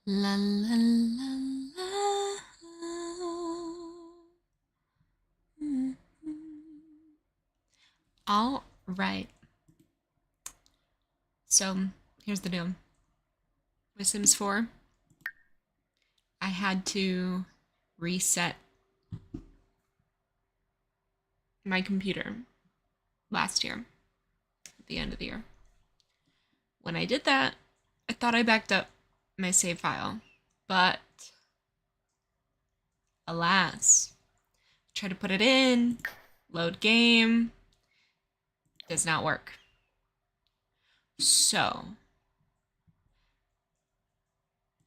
La la la la. All right. So here's the deal. With Sims 4, I had to reset my computer last year, at the end of the year. When I did that, I thought I backed up my save file, but alas, try to put it in, load game, does not work. So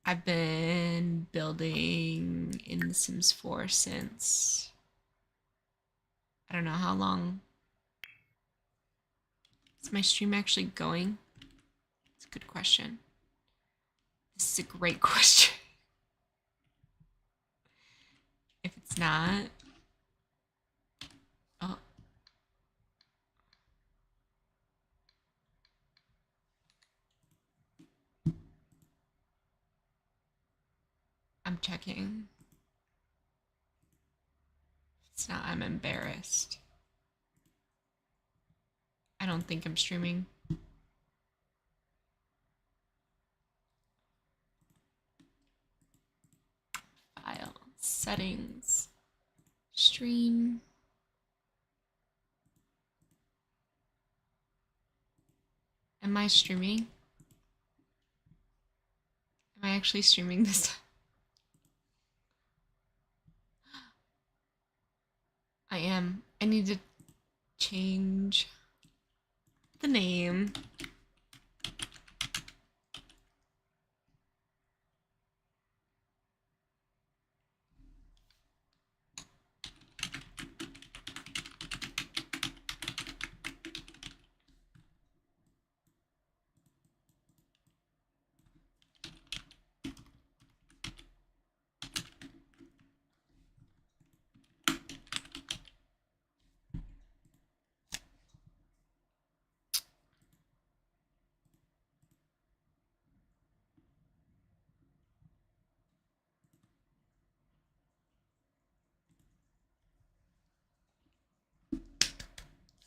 I've been building in The Sims 4 since I don't know how long. Is my stream actually going? It's a good question. This is a great question. If it's not, oh, I'm checking. If it's not, I'm embarrassed. I don't think I'm streaming. File, settings, stream. Am I streaming? Am I actually streaming this time? I am. I need to change the name.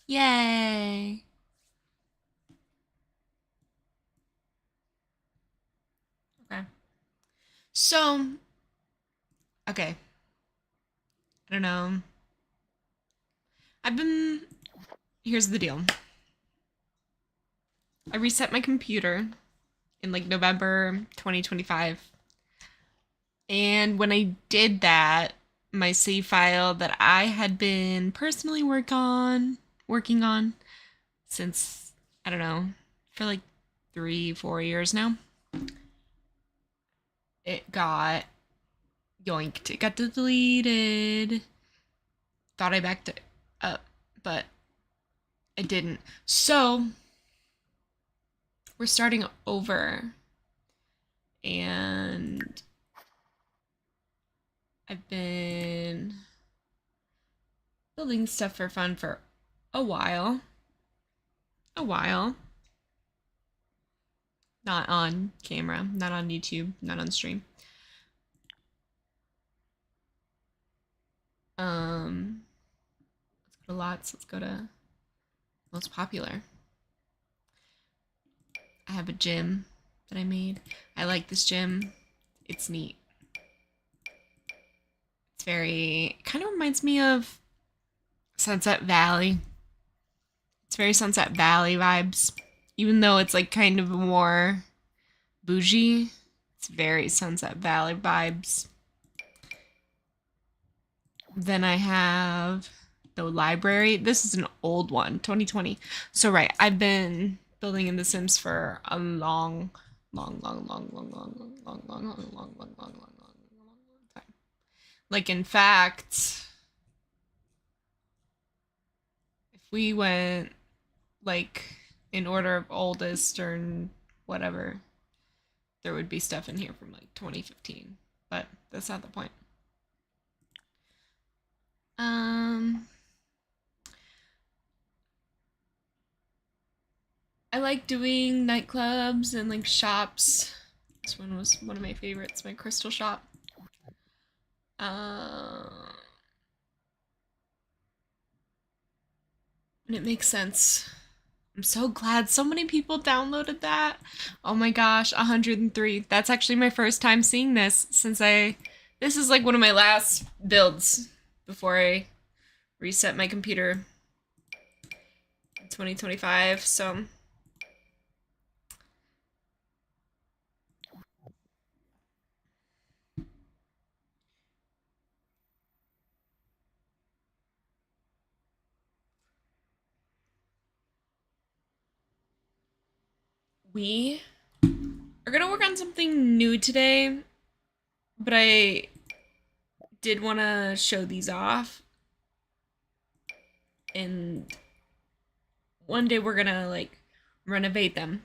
Yay! Okay. So, okay. I don't know. I've been. Here's the deal. I reset my computer in like November 2025. And when I did that, my save file that I had been personally working on since I don't know, for like 3, 4 years now, it got yoinked. It got deleted. Thought I backed it up, but I didn't. So we're starting over, and I've been building stuff for fun for a while. A while. Not on camera, not on YouTube, not on stream. Let's go to lots. Let's go to most popular. I have a gym that I made. I like this gym. It's neat. It's very, kind of reminds me of Sunset Valley. It's very Sunset Valley vibes. Even though it's like kind of more bougie, it's very Sunset Valley vibes. Then I have the library. This is an old one, 2020. So right, I've been building in The Sims for a long time. Like in fact, if we went like in order of oldest or whatever, there would be stuff in here from like 2015. But that's not the point. Um I like doing nightclubs and like shops This one was one of my favorites, my crystal shop. And it makes sense. I'm so glad so many people downloaded that. Oh my gosh, 103. That's actually my first time seeing this since this is like one of my last builds before I reset my computer in 2025, so. We are gonna work on something new today, but I did want to show these off. And one day we're gonna like renovate them.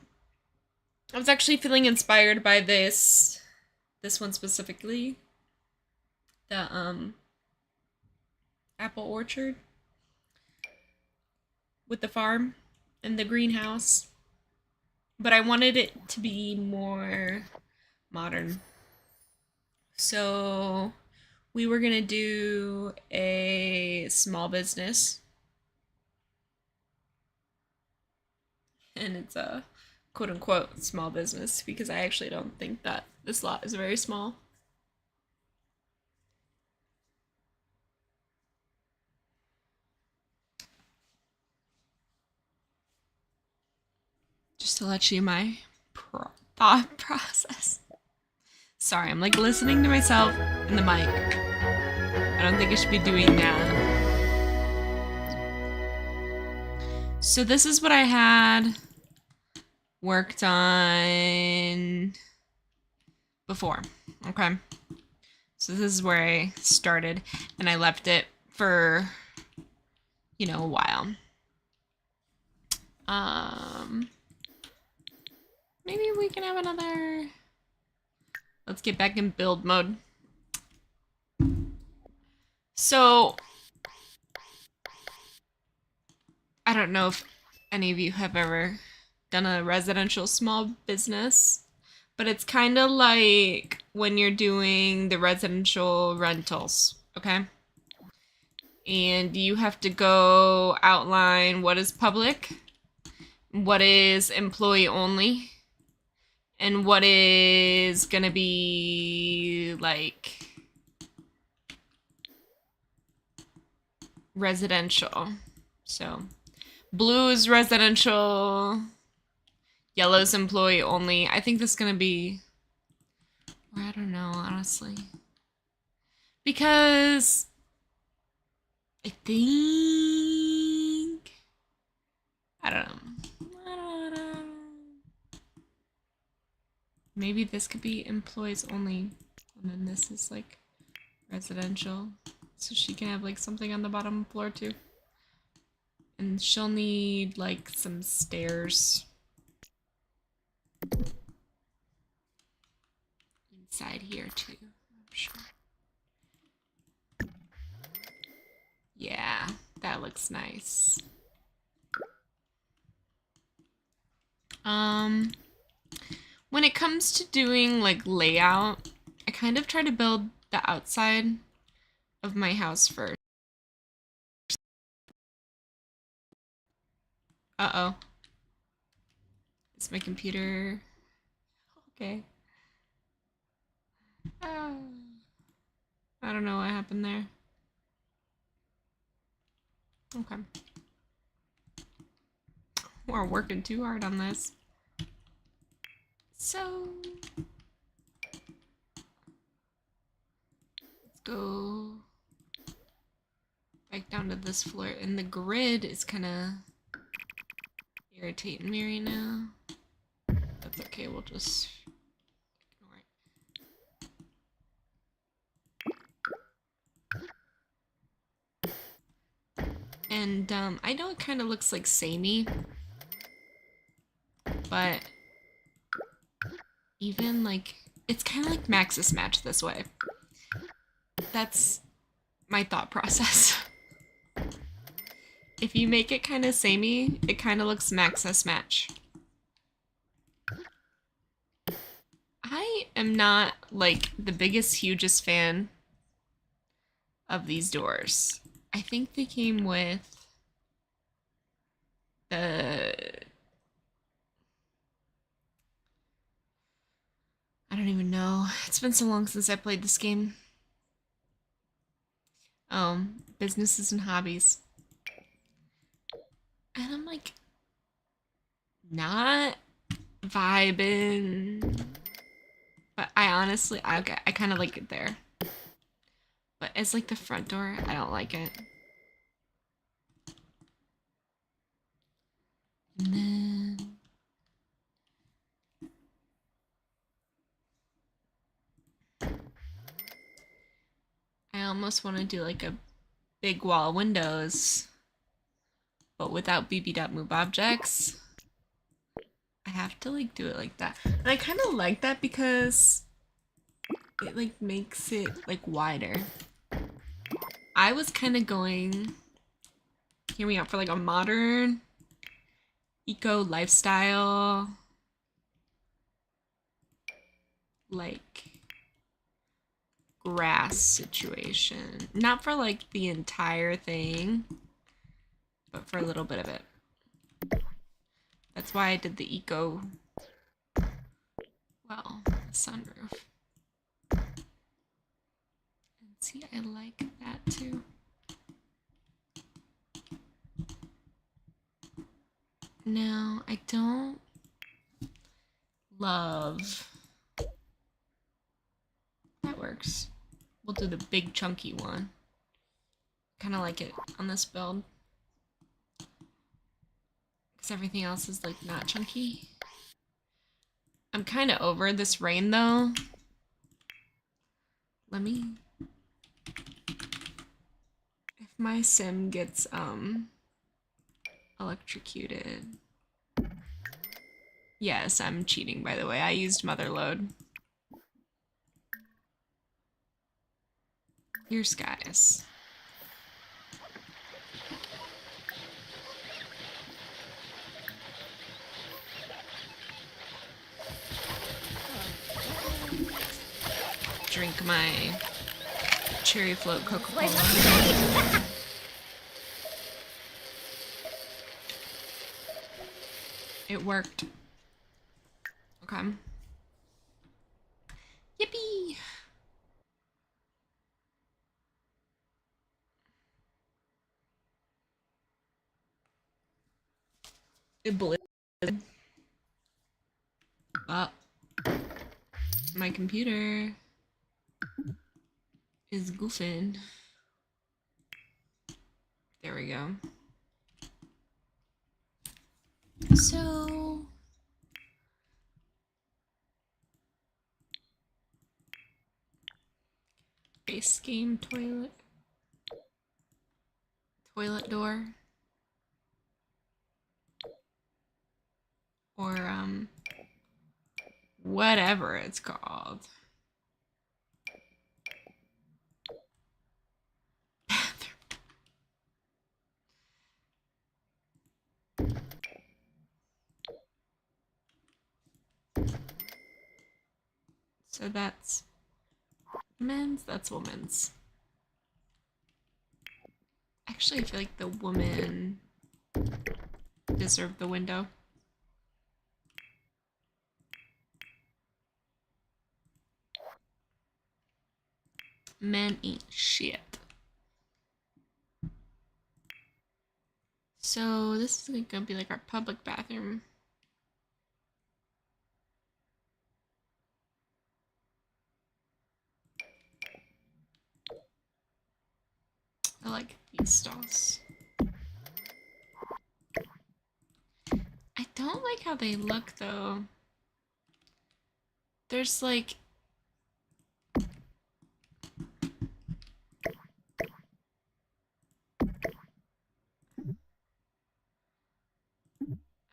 I was actually feeling inspired by this one specifically. The apple orchard with the farm and the greenhouse. But I wanted it to be more modern. So we were gonna do a small business. And it's a quote unquote small business because I actually don't think that this lot is very small. Just to let you my thought process. Sorry, I'm like listening to myself in the mic. I don't think I should be doing that. So this is what I had worked on before, okay? So this is where I started, and I left it for, you know, a while. Maybe we can have another... Let's get back in build mode. So, I don't know if any of you have ever done a residential small business, but it's kind of like when you're doing the residential rentals, okay? And you have to go outline what is public, what is employee only, and what is gonna be like residential. So blue is residential, yellow's employee only. I think this is gonna be, or I don't know, honestly. Because I think, I don't know. Maybe this could be employees only, and then this is like residential. So she can have like something on the bottom floor too. And she'll need like some stairs inside here too, I'm sure. Yeah, that looks nice. When it comes to doing like layout, I kind of try to build the outside of my house first. Uh-oh. Is my computer okay? I don't know what happened there. Okay. We're working too hard on this. So let's go back down to this floor, and the grid is kind of irritating me right now. That's okay, we'll just ignore it. And I know it kind of looks like samey, but even like, it's kind of like Maxis Match this way. That's my thought process. If you make it kind of samey, it kind of looks Maxis Match. I am not like the biggest, hugest fan of these doors. I think they came with the, I don't even know. It's been so long since I played this game. Businesses and hobbies. And I'm like, not vibing. But I honestly, I kind of like it there. But it's like the front door, I don't like it. And then I almost want to do like a big wall of windows, but without BB.move objects. I have to like do it like that. And I kind of like that because it like makes it like wider. I was kind of going, hear me out, for like a modern eco lifestyle, like grass situation. Not for like the entire thing, but for a little bit of it. That's why I did the eco, well, the sunroof. And see, I like that too. Now, I don't love, that works. We'll do the big chunky one. Kind of like it on this build. Because everything else is like not chunky. I'm kind of over this rain though. Let me, if my sim gets electrocuted. Yes, I'm cheating, by the way. I used Motherload. Your skies. Drink my cherry float Coca-Cola. It worked. Okay. Yippee! It blizzard. My computer is goofing. There we go. So base game toilet door, or whatever it's called. So that's men's, that's women's. Actually, I feel like the woman deserved the window. Men eat shit. So this is gonna be like our public bathroom. I like these stalls. I don't like how they look though. There's like,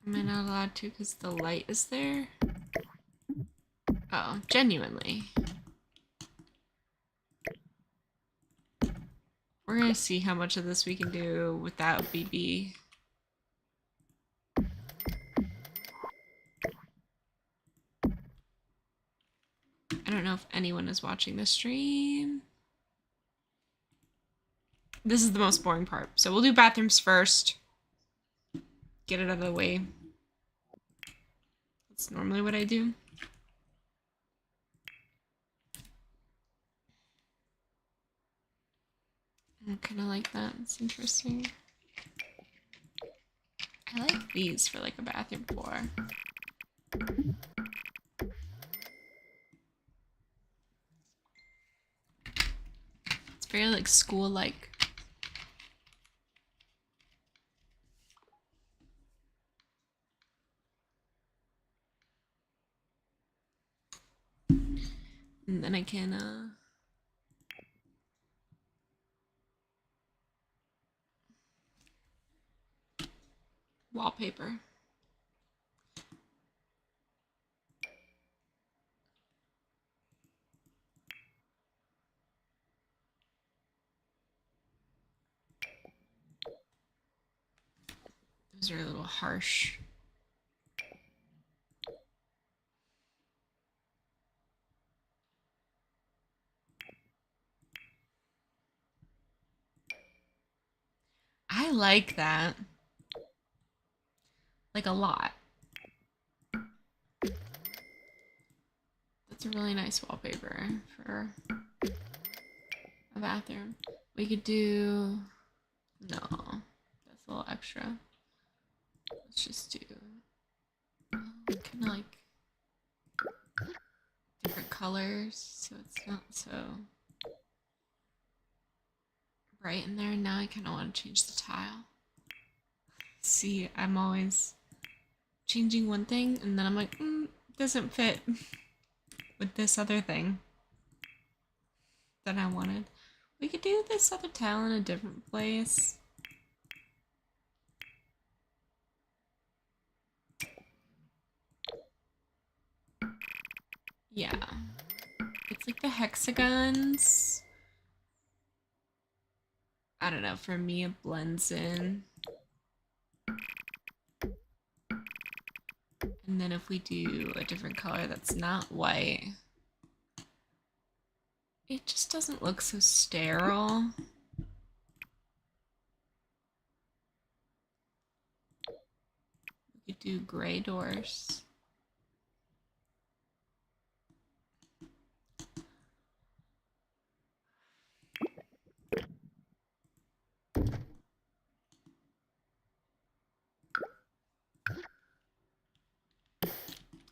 am I not allowed to because the light is there? Oh, genuinely. We're gonna see how much of this we can do without BB. don't know if anyone is watching the stream. This is the most boring part. So we'll do bathrooms first. Get it out of the way. That's normally what I do. I kind of like that. It's interesting. I like these for like a bathroom floor. It's very like school-like. And then I can wallpaper. Those are a little harsh. I like that. Like a lot. That's a really nice wallpaper for a bathroom. We could do... No, that's a little extra. Let's just do kind of like different colors so it's not so bright in there. Now I kind of want to change the tile. See, I'm always changing one thing and then I'm like, doesn't fit with this other thing that I wanted. We could do this other tile in a different place. Yeah. It's like the hexagons. I don't know, for me it blends in. And then if we do a different color that's not white, it just doesn't look so sterile. We could do gray doors.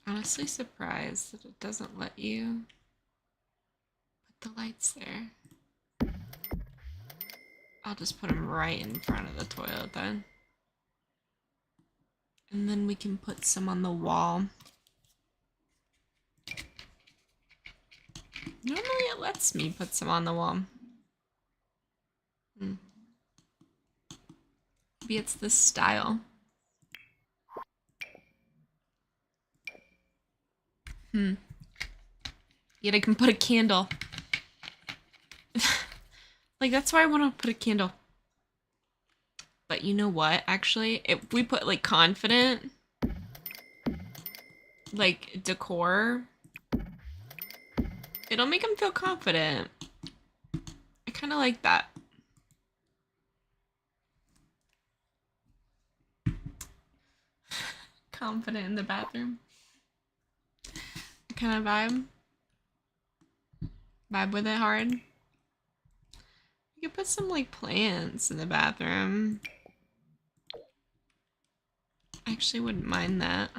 Honestly surprised that it doesn't let you put the lights there. I'll just put them right in front of the toilet then. And then we can put some on the wall. Normally it lets me put some on the wall. Maybe it's this style. Yet I can put a candle. Like, that's why I want to put a candle. But you know what, actually? If we put, like, confident, like, decor, it'll make them feel confident. I kind of like that. Confident in the bathroom. Kind of vibe. Vibe with it hard. You could put some like plants in the bathroom. I actually wouldn't mind that.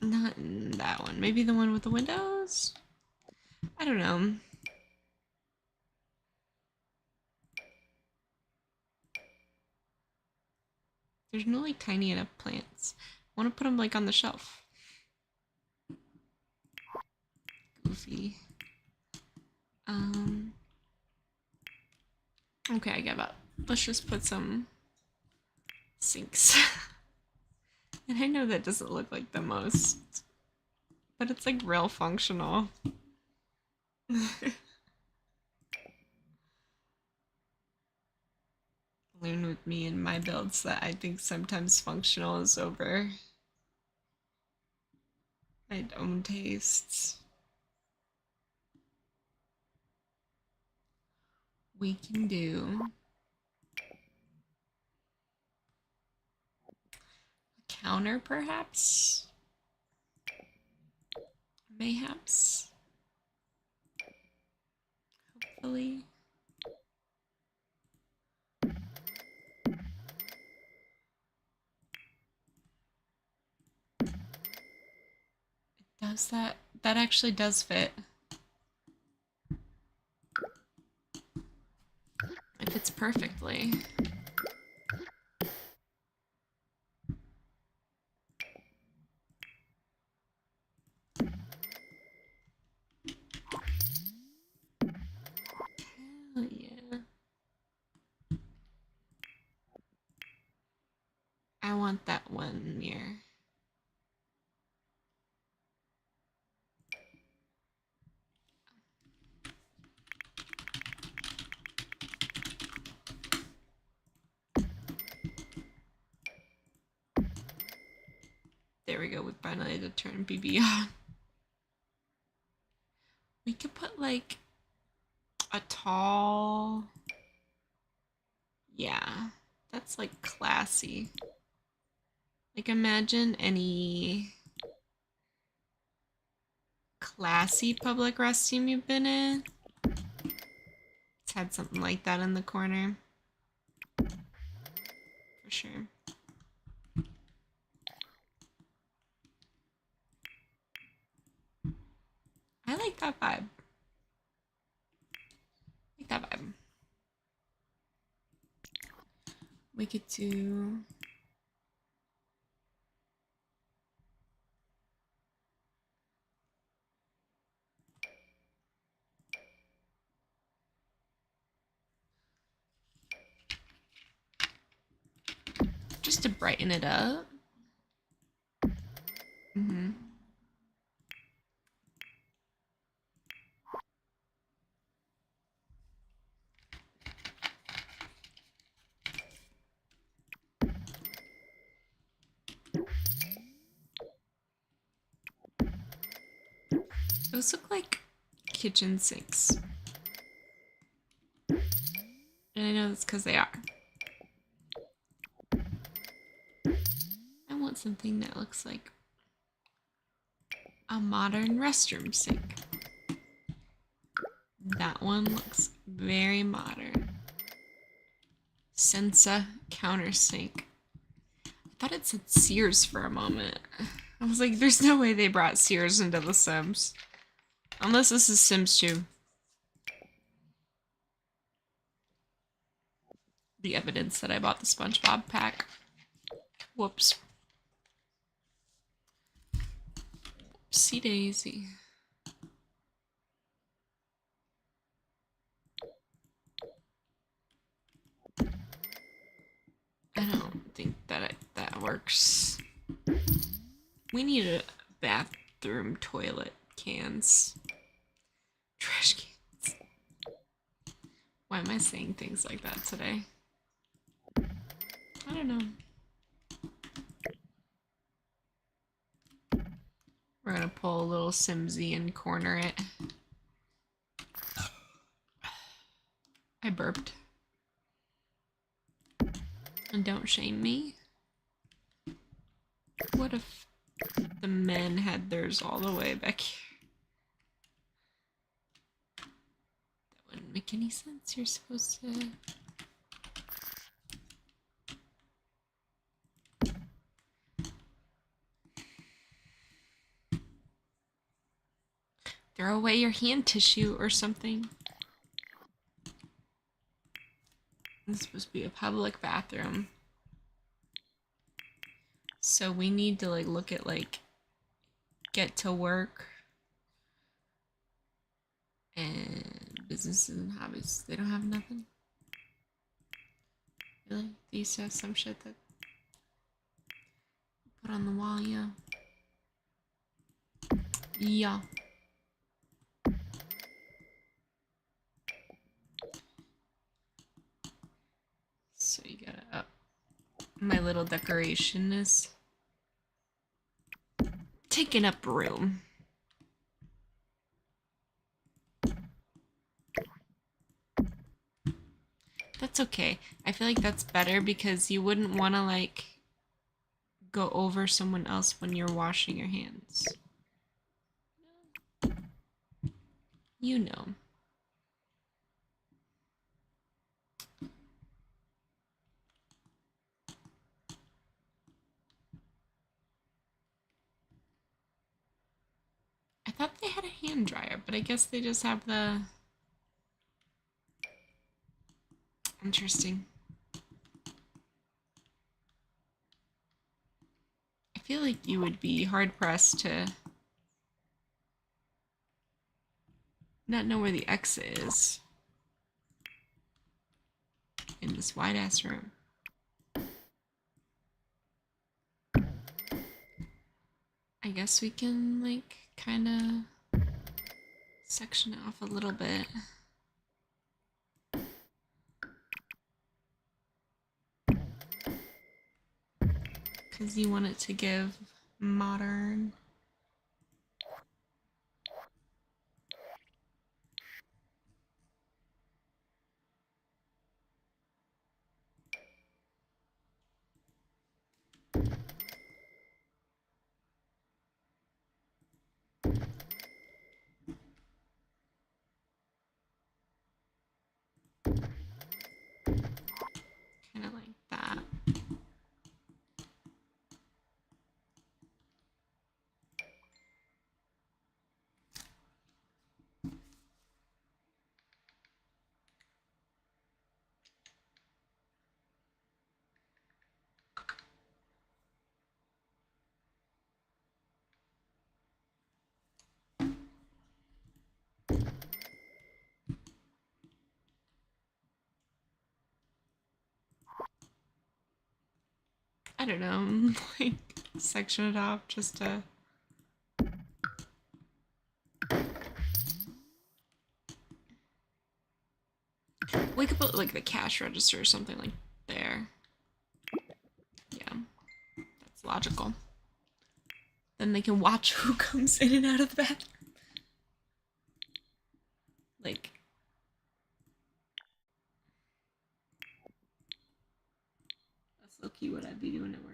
Not in that one. Maybe the one with the windows? I don't know. There's no like tiny enough plants. I want to put them like on the shelf. Goofy. Okay, I give up. Let's just put some sinks. And I know that doesn't look like the most, but it's like real functional. Learn with me and my builds that I think sometimes functional is over. my own tastes. We can do a counter, perhaps? Mayhaps? Hopefully. Does that? That actually does fit. It fits perfectly. Hell yeah. I want that one mirror. There we go. We finally had to turn BB on. We could put like a tall. Yeah, that's like classy. Like imagine any classy public restroom you've been in. It's had something like that in the corner. For sure. I like that vibe. I like that vibe. We could do just to brighten it up. Mm-hmm. Those look like kitchen sinks. And I know that's because they are. I want something that looks like a modern restroom sink. That one looks very modern. Sensa countersink. I thought it said Sears for a moment. I was like, there's no way they brought Sears into The Sims. Unless this is Sims 2. The evidence that I bought the SpongeBob pack. Whoops. Whoopsie daisy. I don't think that that works. We need a bathroom toilet cans. Trash cans. Why am I saying things like that today? I don't know. We're gonna pull a little Simsy and corner it. I burped. And don't shame me. What if the men had theirs all the way back here? That wouldn't make any sense. You're supposed to... throw away your hand tissue or something. This is supposed to be a public bathroom. So we need to like look at like get to work and businesses and hobbies. They don't have nothing. Really? They used to have some shit that put on the wall, yeah. Yeah. So you gotta my little decoration is taking up room. That's okay. I feel like that's better because you wouldn't want to like go over someone else when you're washing your hands. You know. I thought they had a hand dryer, but I guess they just have the... Interesting. I feel like you would be hard pressed to not know where the exit is in this wide ass room. I guess we can like kind of section it off a little bit. Because you want it to give modern. Kind of like that. I don't know, like section it off just to... We could put like the cash register or something like there. Yeah, that's logical. Then they can watch who comes in and out of the bathroom. Like, that's low key what I'd be doing at work.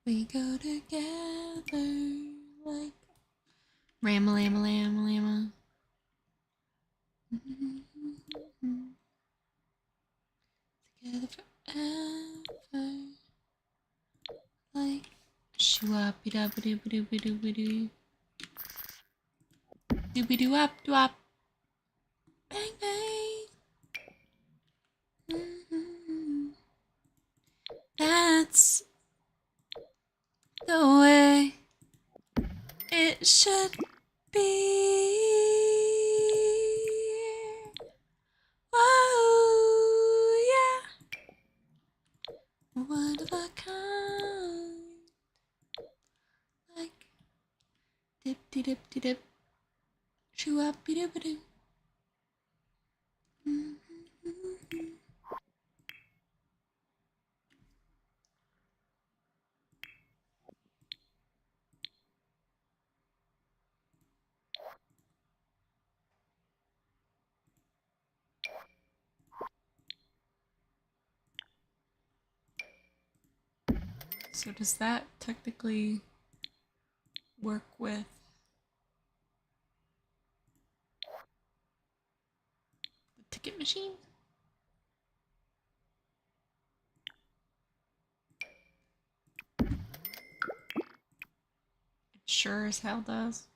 We go together like Ramalama Lama Lama. Together forever. Like shoo-wop-y doo-ba-doo-ba-doo-ba-doo-ba-doo. Doo-ba-doo-wop-doo-wop. Bang bang. that's the way it should be. Oh, yeah. One of a kind. Like dip de dip de dip. Shoo up be dip dip. So does that technically work with the ticket machine? It sure as hell does.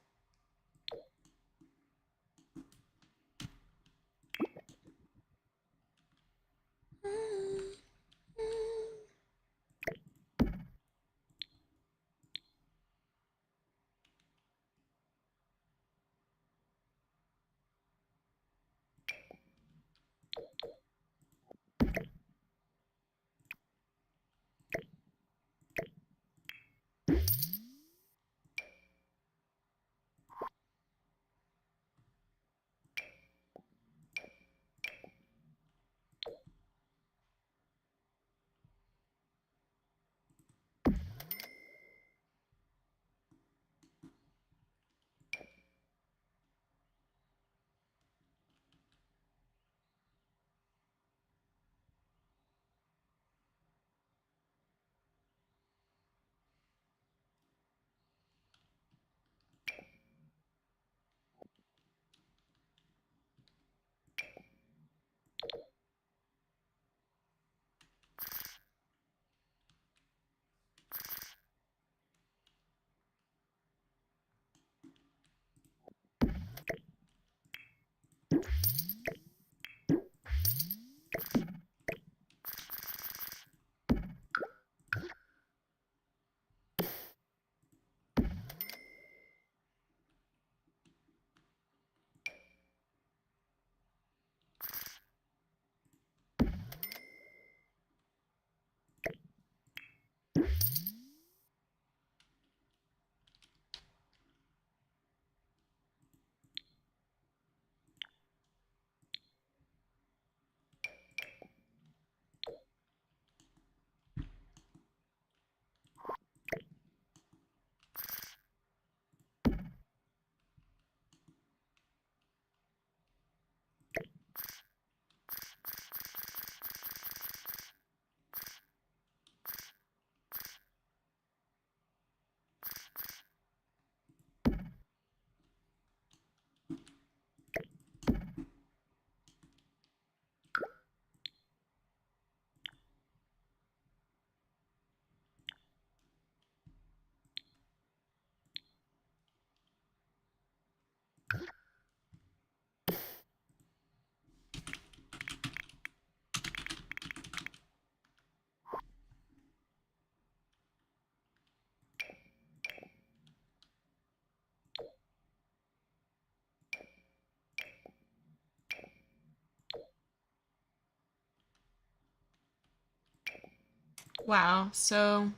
Wow, so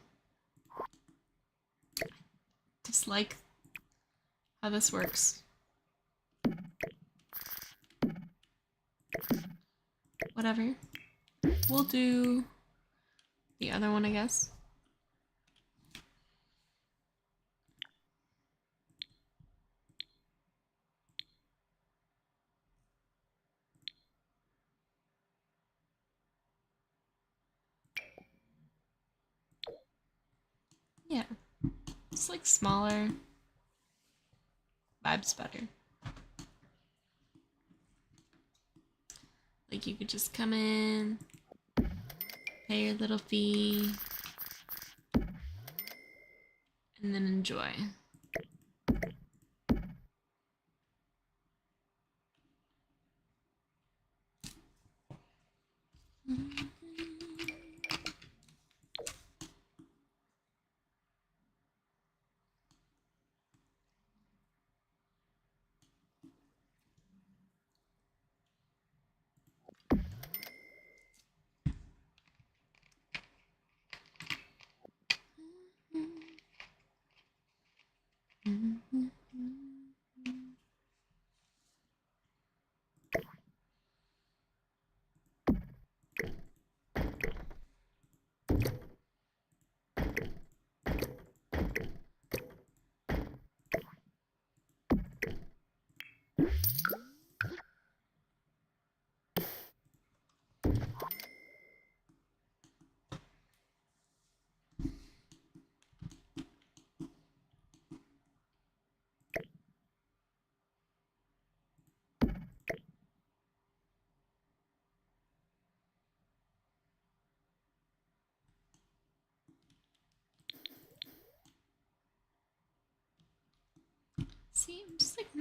just like how this works. Whatever. We'll do the other one, I guess. Yeah, it's like smaller. Vibes better. Like you could just come in, pay your little fee, and then enjoy.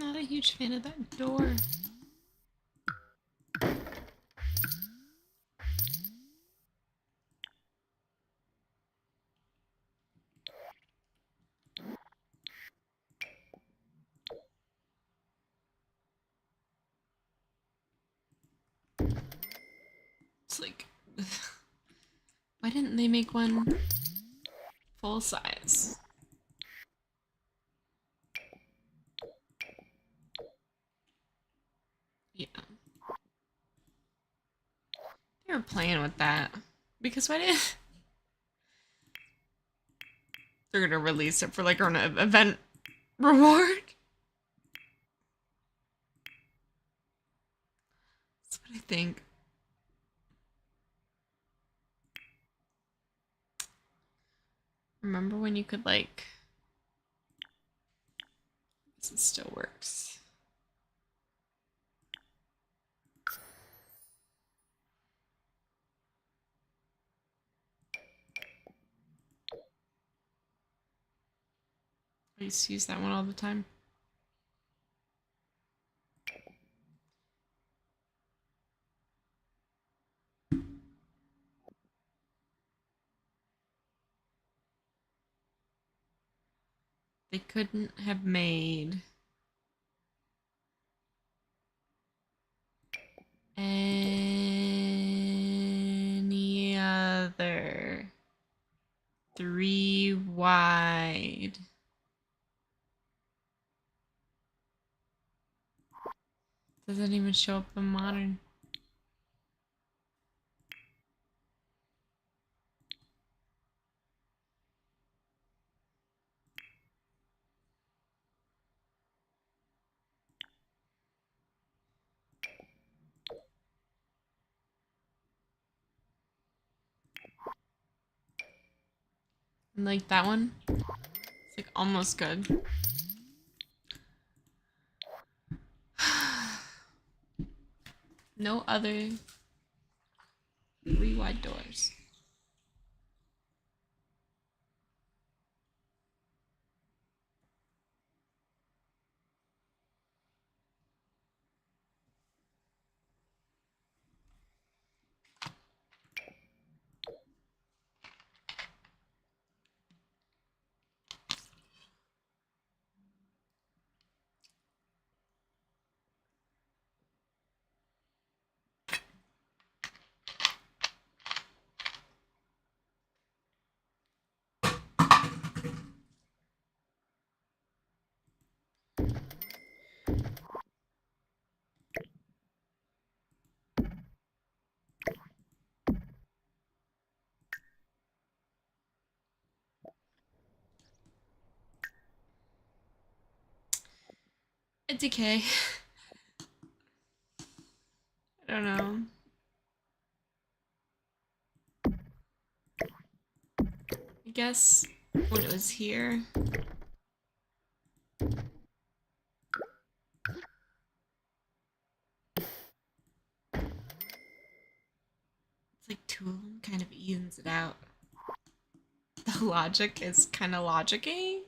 Not a huge fan of that door. It's like, why didn't they make one full size? Yeah. They were playing with that. Because why did they're gonna release it for like an event reward? That's what I think. Remember when you could like this still works. I used to use that one all the time. They couldn't have made any other 3 wide. Doesn't even show up in modern. And like that one, it's like almost good. No other 3 wide doors. It's okay. I don't know. I guess when it was here. It's like 2 of them kind of evens it out. The logic is kind of logic-y.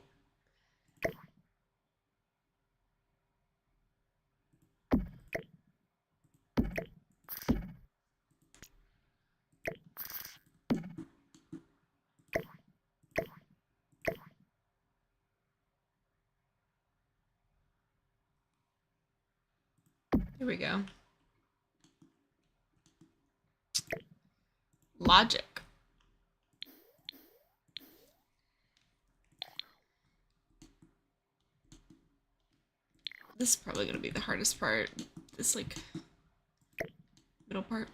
Here we go. Logic. This is probably gonna be the hardest part. This like middle part.